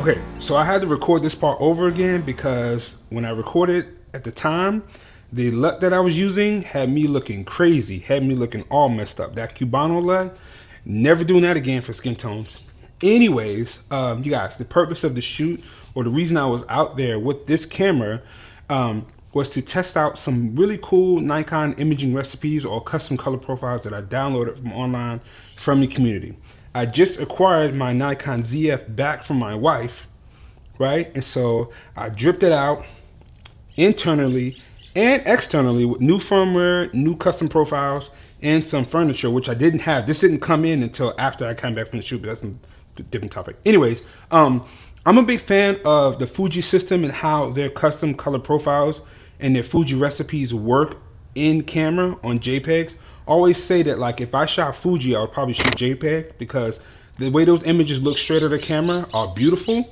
Okay, so I had to record this part over again because when I recorded at the time, the LUT that I was using had me looking crazy, had me looking all messed up. That Cubano LUT, never doing that again for skin tones. Anyways, you guys, the purpose of the shoot, or the reason I was out there with this camera, was to test out some really cool Nikon imaging recipes or custom color profiles that I downloaded from online from the community. I just acquired my Nikon ZF back from my wife, right? And so I dripped it out internally and externally with new firmware, new custom profiles, and some furniture, which I didn't have. This didn't come in until after I came back from the shoot, but that's a different topic. Anyways, I'm a big fan of the Fuji system and how their custom color profiles and their Fuji recipes work in camera on JPEGs. Always say that, like, if I shot Fuji, I would probably shoot JPEG because the way those images look straight at the camera are beautiful,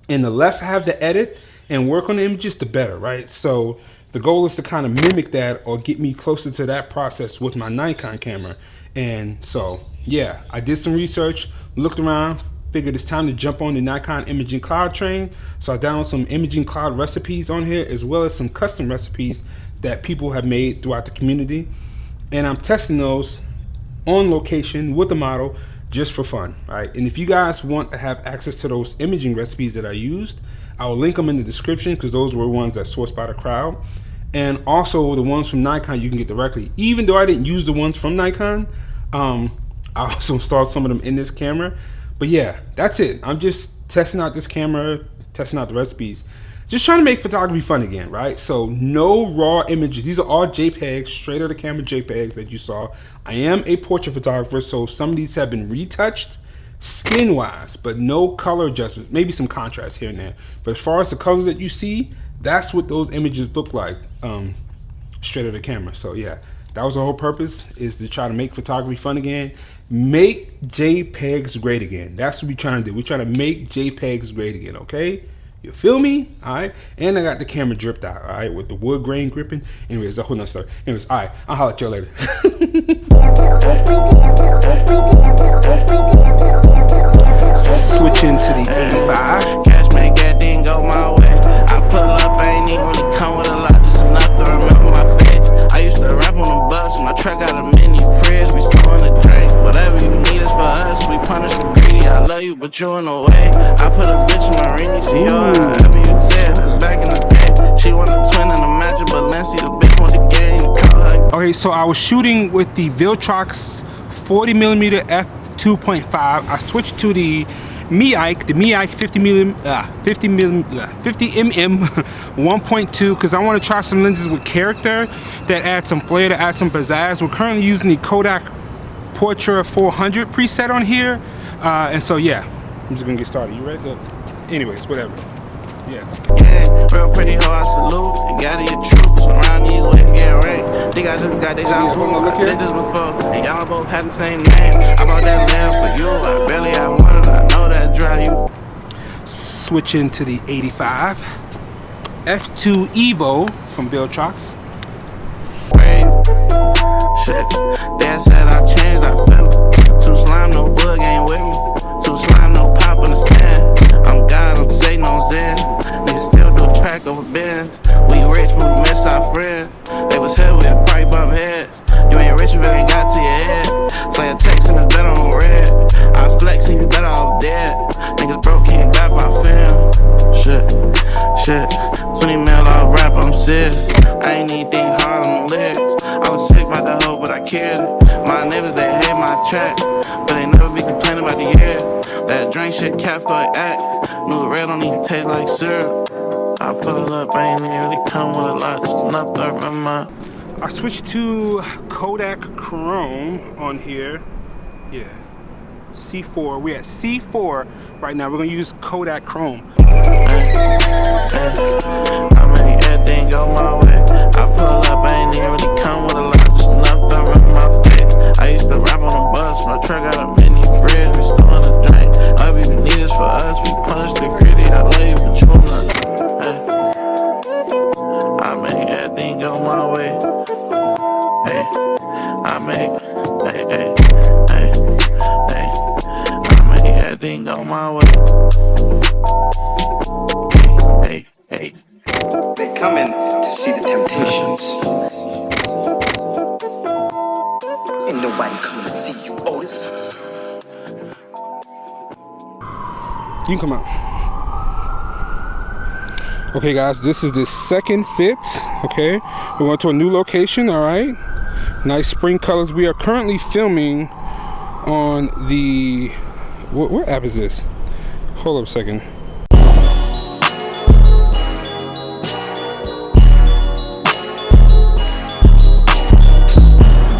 and the less I have to edit and work on the images, the better, right? So the goal is to kind of mimic that or get me closer to that process with my Nikon camera. And so, yeah, I did some research, looked around, figured it's time to jump on the Nikon imaging cloud train. So I downloaded some imaging cloud recipes on here, as well as some custom recipes that people have made throughout the community. And I'm testing those on location with the model just for fun, right? And if you guys want to have access to those imaging recipes that I used, I will link them in the description because those were ones that sourced by the crowd. And also the ones from Nikon you can get directly. Even though I didn't use the ones from Nikon, I also installed some of them in this camera. But yeah, that's it. I'm just testing out this camera, testing out the recipes. Just trying to make photography fun again, right? So no raw images. These are all JPEGs, straight out of the camera JPEGs that you saw. I am a portrait photographer, so some of these have been retouched skin-wise, but no color adjustments. Maybe some contrast here and there. But as far as the colors that you see, that's what those images look like straight out of the camera. So yeah, that was the whole purpose, is to try to make photography fun again. Make JPEGs great again. That's what we're trying to do. We're trying to make JPEGs great again, okay? You feel me? All right. And I got the camera dripped out, all right, with the wood grain gripping. Anyways, a whole nother story. Anyways, all right, I'll holler at you later. Switching to the 85. Cash money, got didn't go my way. I pull up, I ain't even really come with a lot, just enough to remember my face. I used to rap on the bus, my truck got a mini fridge, we storing the drink. Whatever you need is for us, we punish the greedy. I love you, but you in the way. I put a bitch in my ring, you see her, however you said, that's back in the day. She want a twin and a magic, but Lancy, the bitch want the game. Okay, so I was shooting with the Viltrox 40mm f2.5. I switched to the Mi-Ike 50mm 1.2 because I want to try some lenses with character that add some flair, that add some pizzazz. We're currently using the Kodak Portra 400 preset on here, and so yeah, I'm just gonna get started. You ready? Look. Anyways, whatever. Yeah, real pretty hoe, I salute. You got your troops around these ways, get right. They got deja vu. I did this before, and y'all both had the same name. I bought that land for you. I barely had one, I know that drive you. Switching to the 85 F2 Evo from Viltrox. Shit, dad said I changed, I feel it. Too slime, no bug ain't with me. Too slime, no pop in the stand. I'm God, I'm Satan on Zen. Niggas still do track over bins. We rich, but we miss our friends. They was here, we'd probably bump heads. You ain't rich if it ain't got to your head. Say a text and it's better on red. I flex and you better off dead. Niggas broke, can't back my film. Shit, 20 mil off rap, I'm serious. I ain't even think hard on the lyrics. I was sick about the hoe, but I cared. My neighbors, they hate my track, but they never be complaining about the year. That drink shit, cat for an act. New red don't even taste like syrup. I pull up, I ain't even really come with a lot, just enough to remember my. I switched to Kodak Chrome on here. Yeah, C4. We're at C4 right now. We're gonna use Kodak Chrome. How many everything go my way? I pull up, I ain't even really come with a lot, just enough to remember my face. I used to rap on the bus, my truck got a mini fridge, we storing the drink. All we need is for us, we punish the greedy. I love you, but you not. I make everything go my way. Hey, I make, I make everything go my way. You can come out. Okay guys, this is the second fit. Okay, we're going to a new location. All right, nice spring colors. We are currently filming on the what app is this? Hold up a second.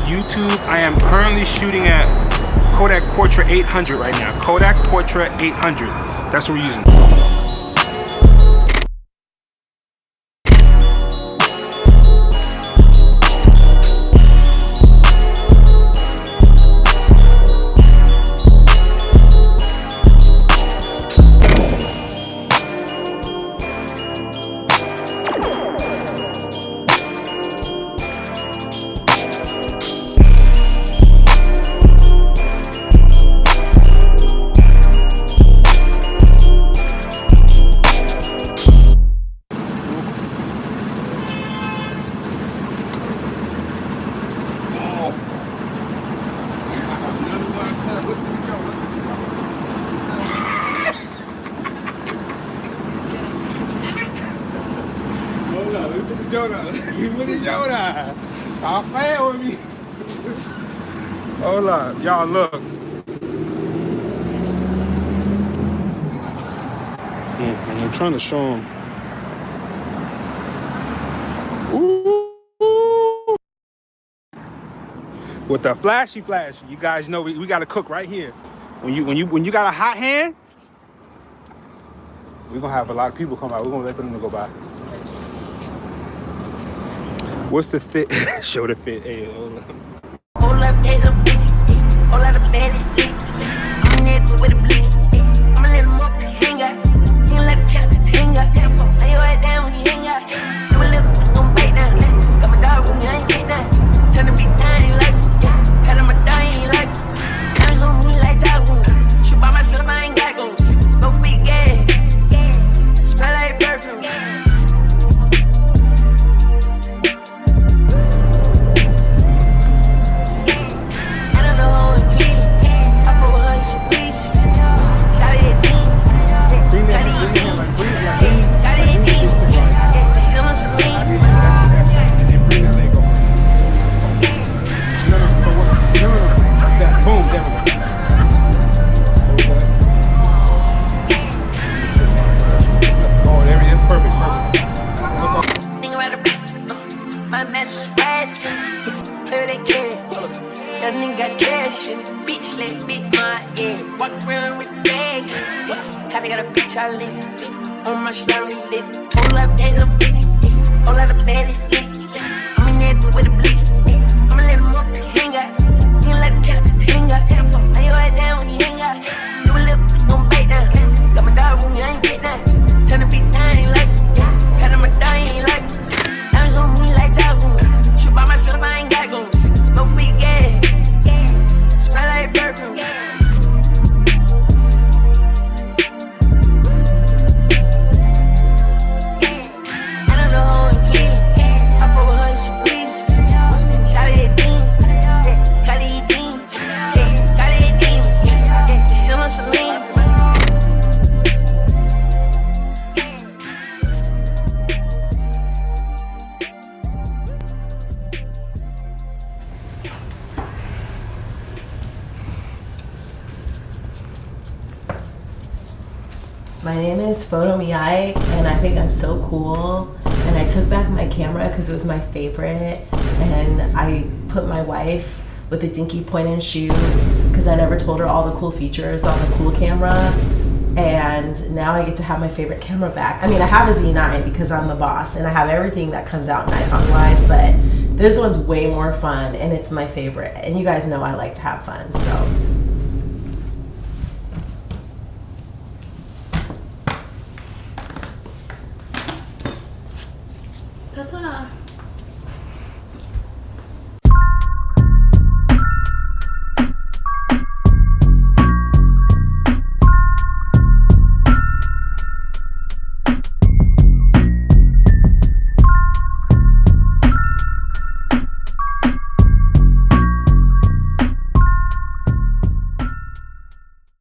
YouTube, I am currently shooting at Kodak Portra 800 right now. Kodak Portra 800. That's what we're using. You put the Yoda. Stop playing with me. Hold up, y'all look. I'm trying to show them. Ooh. With the flashy, you guys know we gotta cook right here. When you got a hot hand, we're gonna have a lot of people come out. We're gonna let them go by. What's the fit? Show the fit. Hey, hold up. Hold up, hey, look, bitch. Hold up, the fatty bitch. I'm in there with a bleach. I'm a little more hang up. You let the cat hang up. Lay your head down when you hang up. Do a little bit, gon' bite down. Got my dog with me, I ain't get down. Turn to be down, you like. Pat on my dog, you ain't like. I ain't gon' me like that one. Shoot by myself, I ain't got goons. Smoke big gas. Smell like perfume. My name is Photomiyai, and I think I'm so cool. And I took back my camera because it was my favorite, and I put my wife with a dinky point and shoe because I never told her all the cool features on the cool camera. And now I get to have my favorite camera back. I mean, I have a Z9 because I'm the boss, and I have everything that comes out Nikon-wise, but this one's way more fun, and it's my favorite. And you guys know I like to have fun, so.